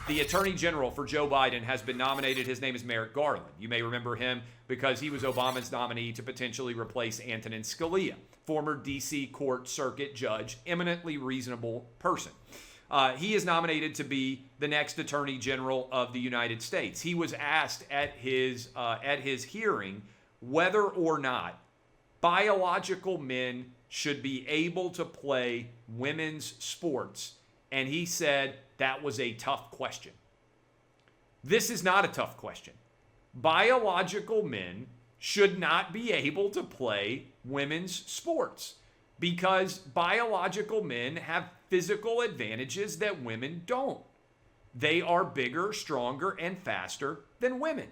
The Attorney General for Joe Biden has been nominated. His name is Merrick Garland. You may remember him because he was Obama's nominee to potentially replace Antonin Scalia, former D.C. Court Circuit judge, eminently reasonable person. He is nominated to be the next Attorney General of the United States. He was asked at his hearing whether or not biological men should be able to play women's sports, and he said that was a tough question. This is not a tough question. Biological men should not be able to play women's sports because biological men have physical advantages that women don't. They are bigger, stronger, and faster than women.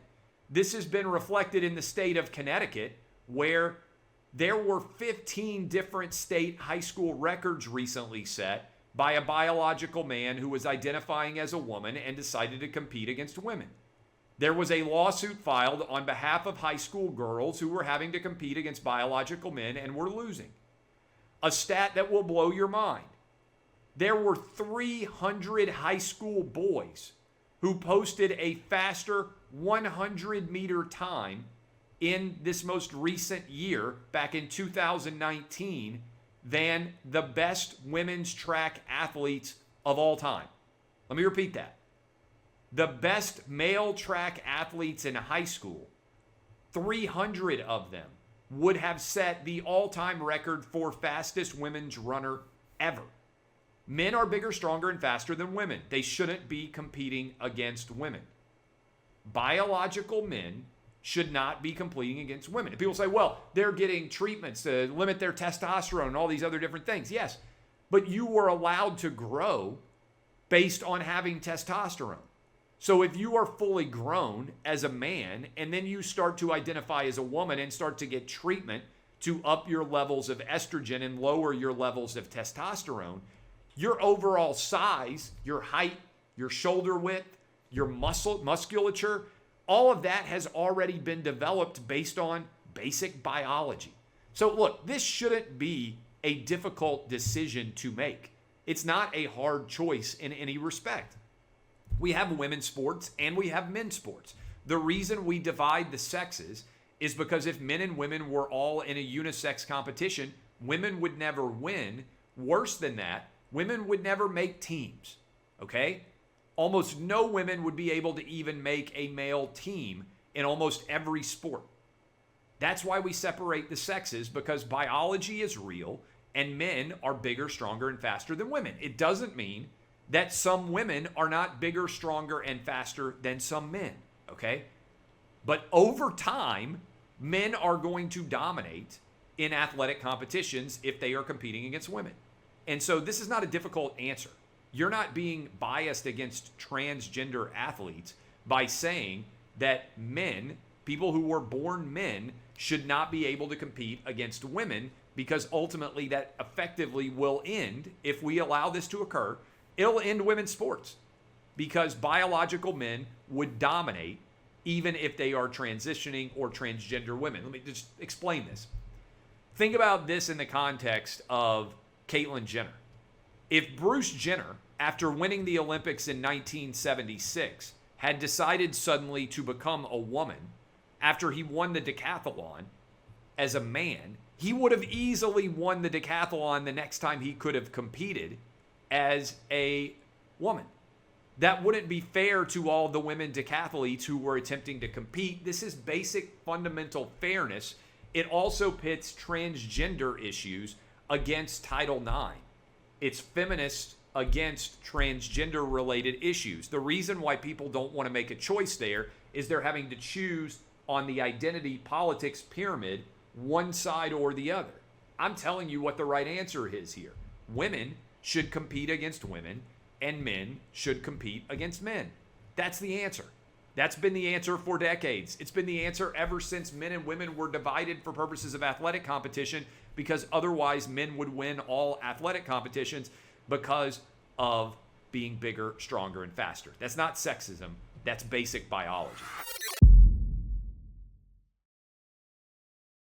This has been reflected in the state of Connecticut, where there were 15 different state high school records recently set by a biological man who was identifying as a woman and decided to compete against women. There was a lawsuit filed on behalf of high school girls who were having to compete against biological men and were losing. A stat that will blow your mind. There were 300 high school boys who posted a faster 100-meter time in this most recent year, back in 2019, than the best women's track athletes of all time. Let me repeat that. The best male track athletes in high school, 300 of them would have set the all-time record for fastest women's runner ever. Men are bigger, stronger, and faster than women. They shouldn't be competing against women. Biological men should not be competing against women. And people say, well, they're getting treatments to limit their testosterone and all these other different things. Yes, but you were allowed to grow based on having testosterone. So if you are fully grown as a man and then you start to identify as a woman and start to get treatment to up your levels of estrogen and lower your levels of testosterone, your overall size, your height, your shoulder width, your musculature, all of that has already been developed based on basic biology. So look, this shouldn't be a difficult decision to make. It's not a hard choice in any respect. We have women's sports and we have men's sports. The reason we divide the sexes is because if men and women were all in a unisex competition, women would never win. Worse than that, women would never make teams, okay? Almost no women would be able to even make a male team in almost every sport. That's why we separate the sexes, because biology is real and men are bigger, stronger, and faster than women. It doesn't mean that some women are not bigger, stronger, and faster than some men, okay? But over time, men are going to dominate in athletic competitions if they are competing against women. And so this is not a difficult answer. You're not being biased against transgender athletes by saying that men, people who were born men, should not be able to compete against women, because ultimately that effectively will end, if we allow this to occur, it'll end women's sports, because biological men would dominate even if they are transitioning or transgender women. Let me just explain this. Think about this in the context of Caitlyn Jenner. If Bruce Jenner, after winning the Olympics in 1976, had decided suddenly to become a woman after he won the decathlon as a man, he would have easily won the decathlon the next time he could have competed as a woman. That wouldn't be fair to all the women decathletes who were attempting to compete. This is basic fundamental fairness. It also pits transgender issues against Title IX. It's feminist against transgender-related issues. The reason why people don't want to make a choice there is they're having to choose on the identity politics pyramid, one side or the other. I'm telling you what the right answer is here. Women should compete against women, and men should compete against men. That's the answer. That's been the answer for decades. It's been the answer ever since men and women were divided for purposes of athletic competition, because otherwise men would win all athletic competitions because of being bigger, stronger, and faster. That's not sexism. That's basic biology.